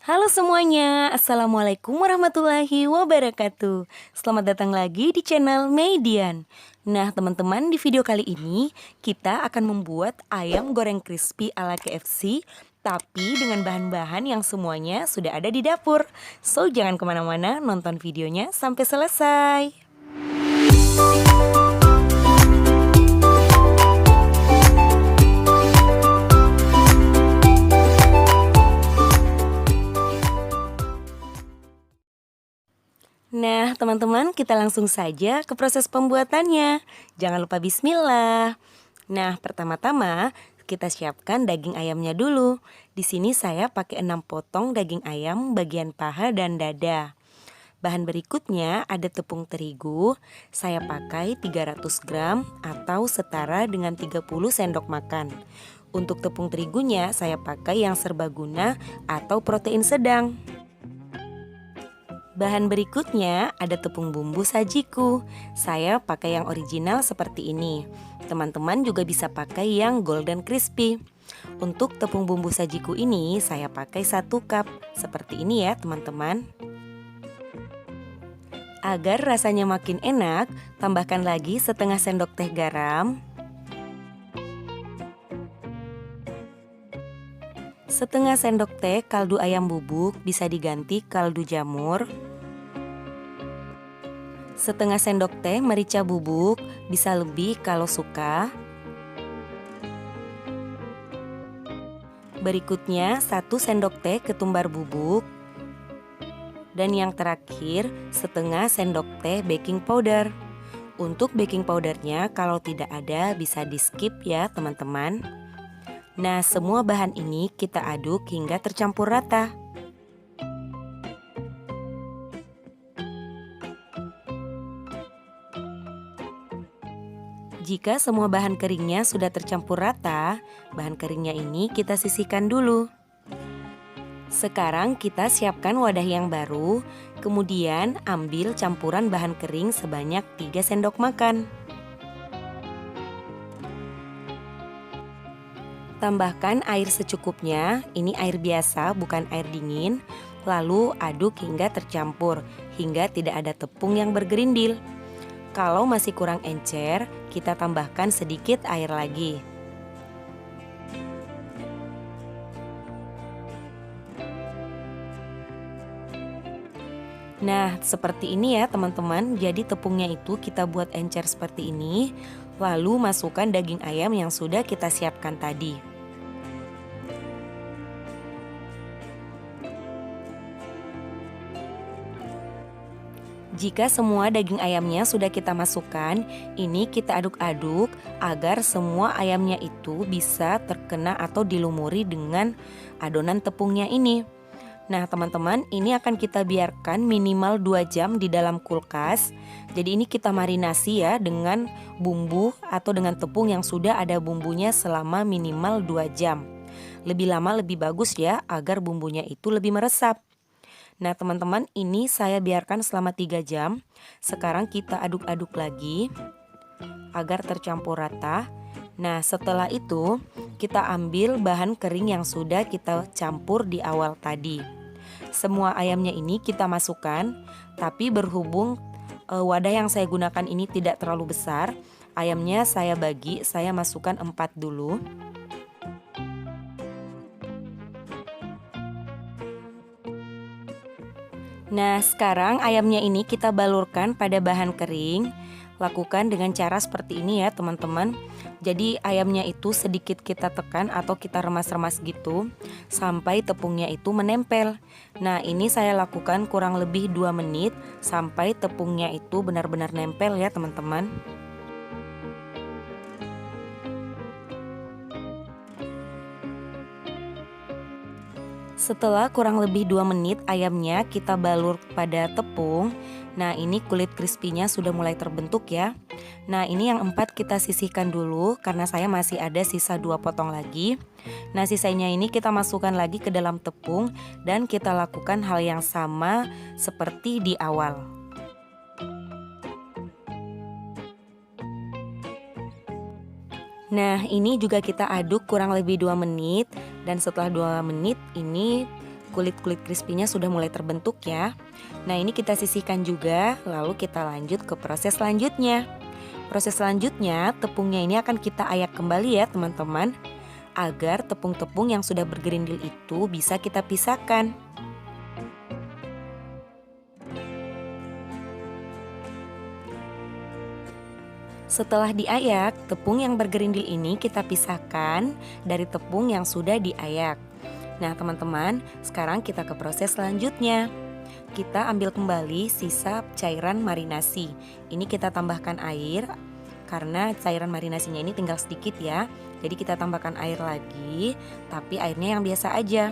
Halo semuanya, Assalamualaikum warahmatullahi wabarakatuh. Selamat datang lagi di channel Median. Nah teman-teman, di video kali ini kita akan membuat ayam goreng crispy ala KFC, tapi dengan bahan-bahan yang semuanya sudah ada di dapur. So jangan kemana-mana, nonton videonya sampai selesai. Nah, teman-teman, kita langsung saja ke proses pembuatannya. Jangan lupa bismillah. Nah, pertama-tama kita siapkan daging ayamnya dulu. Di sini saya pakai 6 potong daging ayam bagian paha dan dada. Bahan berikutnya ada tepung terigu. Saya pakai 300 gram atau setara dengan 30 sendok makan. Untuk tepung terigunya saya pakai yang serbaguna atau protein sedang. Bahan berikutnya ada tepung bumbu sajiku. Saya pakai yang original seperti ini. Teman-teman juga bisa pakai yang golden crispy. Untuk tepung bumbu sajiku ini saya pakai 1 cup. Seperti ini ya teman-teman. Agar rasanya makin enak, tambahkan lagi setengah sendok teh garam, setengah sendok teh kaldu ayam bubuk, bisa diganti kaldu jamur, setengah sendok teh merica bubuk, bisa lebih kalau suka. Berikutnya 1 sendok teh ketumbar bubuk. Dan yang terakhir setengah sendok teh baking powder. Untuk baking powdernya kalau tidak ada bisa di skip ya teman-teman. Nah, semua bahan ini kita aduk hingga tercampur rata. Jika semua bahan keringnya sudah tercampur rata, bahan keringnya ini kita sisihkan dulu. Sekarang kita siapkan wadah yang baru, kemudian ambil campuran bahan kering sebanyak 3 sendok makan. Tambahkan air secukupnya, ini air biasa bukan air dingin, lalu aduk hingga tercampur, hingga tidak ada tepung yang bergerindil. Kalau masih kurang encer, kita tambahkan sedikit air lagi. Nah, seperti ini ya teman-teman. Jadi tepungnya itu kita buat encer seperti ini. Lalu masukkan daging ayam yang sudah kita siapkan tadi. Jika semua daging ayamnya sudah kita masukkan, ini kita aduk-aduk agar semua ayamnya itu bisa terkena atau dilumuri dengan adonan tepungnya ini. Nah teman-teman, ini akan kita biarkan minimal 2 jam di dalam kulkas. Jadi ini kita marinasi ya dengan bumbu atau dengan tepung yang sudah ada bumbunya selama minimal 2 jam. Lebih lama lebih bagus ya, agar bumbunya itu lebih meresap. Nah teman-teman, ini saya biarkan selama 3 jam. Sekarang kita aduk-aduk lagi agar tercampur rata. Nah setelah itu kita ambil bahan kering yang sudah kita campur di awal tadi. Semua ayamnya ini kita masukkan, tapi berhubung wadah yang saya gunakan ini tidak terlalu besar, ayamnya saya bagi, saya masukkan 4 dulu. Nah sekarang ayamnya ini kita balurkan pada bahan kering. Lakukan dengan cara seperti ini ya teman-teman. Jadi ayamnya itu sedikit kita tekan atau kita remas-remas gitu sampai tepungnya itu menempel. Nah ini saya lakukan kurang lebih 2 menit sampai tepungnya itu benar-benar nempel ya teman-teman. Setelah kurang lebih 2 menit ayamnya kita balur pada tepung. Nah ini kulit crispy-nya sudah mulai terbentuk ya. Nah ini yang 4 kita sisihkan dulu karena saya masih ada sisa 2 potong lagi. Nah sisanya ini kita masukkan lagi ke dalam tepung dan kita lakukan hal yang sama seperti di awal. Nah ini juga kita aduk kurang lebih 2 menit. Dan setelah 2 menit ini kulit-kulit crispy-nya sudah mulai terbentuk ya. Nah, ini kita sisihkan juga, lalu kita lanjut ke proses selanjutnya. Proses selanjutnya, tepungnya ini akan kita ayak kembali ya teman-teman, agar tepung-tepung yang sudah bergerindil itu bisa kita pisahkan. Setelah diayak, tepung yang bergerindil ini kita pisahkan dari tepung yang sudah diayak. Nah teman-teman, sekarang kita ke proses selanjutnya. Kita ambil kembali sisa cairan marinasi. Ini kita tambahkan air, karena cairan marinasinya ini tinggal sedikit ya. Jadi kita tambahkan air lagi, tapi airnya yang biasa aja.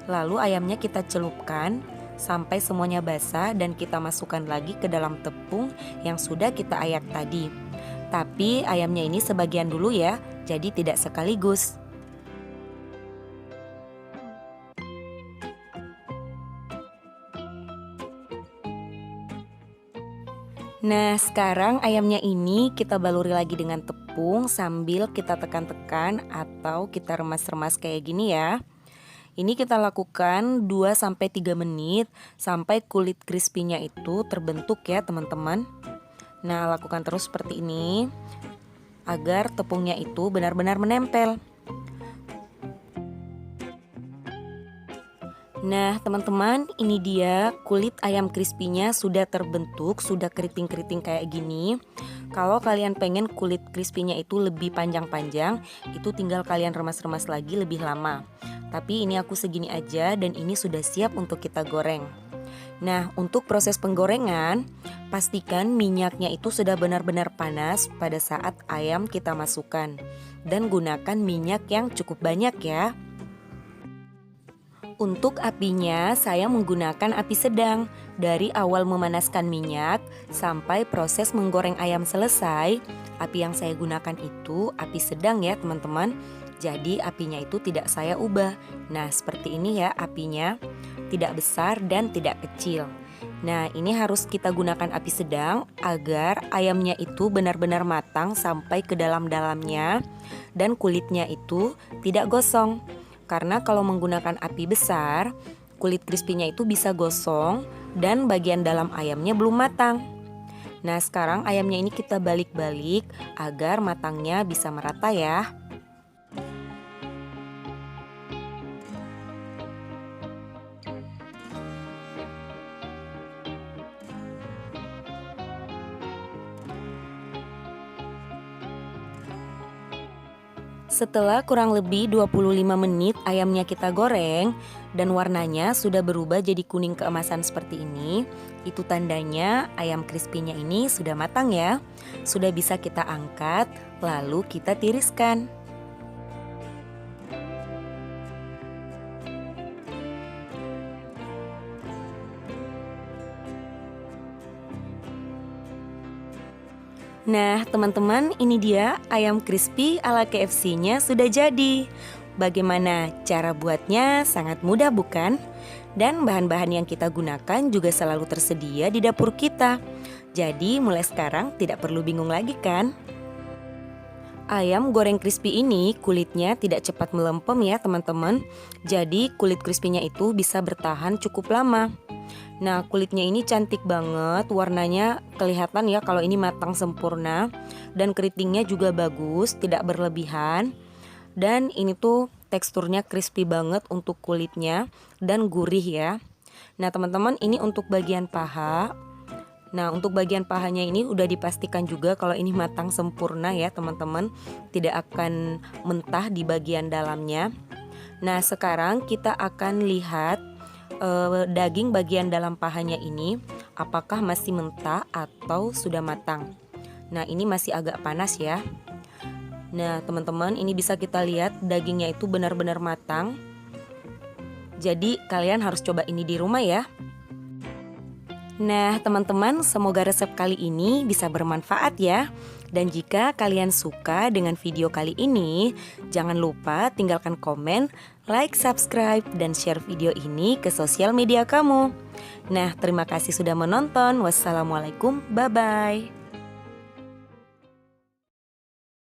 Lalu ayamnya kita celupkan sampai semuanya basah dan kita masukkan lagi ke dalam tepung yang sudah kita ayak tadi. Tapi ayamnya ini sebagian dulu ya, jadi tidak sekaligus. Nah, sekarang ayamnya ini kita baluri lagi dengan tepung sambil kita tekan-tekan atau kita remas-remas kayak gini ya. Ini kita lakukan 2-3 menit sampai kulit crispy-nya itu terbentuk ya teman-teman. Nah, lakukan terus seperti ini agar tepungnya itu benar-benar menempel. Nah, teman-teman, ini dia kulit ayam crispy-nya sudah terbentuk, sudah keriting-keriting kayak gini. Kalau kalian pengen kulit crispy-nya itu lebih panjang-panjang, itu tinggal kalian remas-remas lagi lebih lama. Tapi ini aku segini aja dan ini sudah siap untuk kita goreng. Nah, untuk proses penggorengan, pastikan minyaknya itu sudah benar-benar panas pada saat ayam kita masukkan. Dan gunakan minyak yang cukup banyak ya. Untuk apinya, saya menggunakan api sedang. Dari awal memanaskan minyak sampai proses menggoreng ayam selesai, api yang saya gunakan itu api sedang ya teman-teman. Jadi apinya itu tidak saya ubah. Nah, seperti ini ya apinya. Tidak besar dan tidak kecil. Nah, ini harus kita gunakan api sedang agar ayamnya itu benar-benar matang sampai ke dalam-dalamnya dan kulitnya itu tidak gosong. Karena kalau menggunakan api besar, kulit crispy-nya itu bisa gosong dan bagian dalam ayamnya belum matang. Nah, sekarang ayamnya ini kita balik-balik agar matangnya bisa merata ya. Setelah kurang lebih 25 menit ayamnya kita goreng dan warnanya sudah berubah jadi kuning keemasan seperti ini, itu tandanya ayam crispy-nya ini sudah matang ya. Sudah bisa kita angkat, lalu kita tiriskan. Nah teman-teman, ini dia ayam crispy ala KFC-nya sudah jadi. Bagaimana cara buatnya? Sangat mudah bukan? Dan bahan-bahan yang kita gunakan juga selalu tersedia di dapur kita. Jadi mulai sekarang tidak perlu bingung lagi kan? Ayam goreng crispy ini kulitnya tidak cepat melempem ya teman-teman. Jadi kulit crispy-nya itu bisa bertahan cukup lama. Nah, kulitnya ini cantik banget, warnanya kelihatan ya kalau ini matang sempurna. Dan keritingnya juga bagus, tidak berlebihan. Dan ini tuh teksturnya crispy banget untuk kulitnya dan gurih ya. Nah teman-teman, ini untuk bagian paha. Nah, untuk bagian pahanya ini udah dipastikan juga kalau ini matang sempurna ya teman-teman. Tidak akan mentah di bagian dalamnya. Nah, sekarang kita akan lihat daging bagian dalam pahanya ini apakah masih mentah atau sudah matang. Nah, ini masih agak panas ya. Nah, teman-teman, ini bisa kita lihat dagingnya itu benar-benar matang. Jadi, kalian harus coba ini di rumah ya. Nah, teman-teman, semoga resep kali ini bisa bermanfaat ya. Dan jika kalian suka dengan video kali ini, jangan lupa tinggalkan komen, like, subscribe, dan share video ini ke sosial media kamu. Nah, terima kasih sudah menonton. Wassalamualaikum, bye-bye.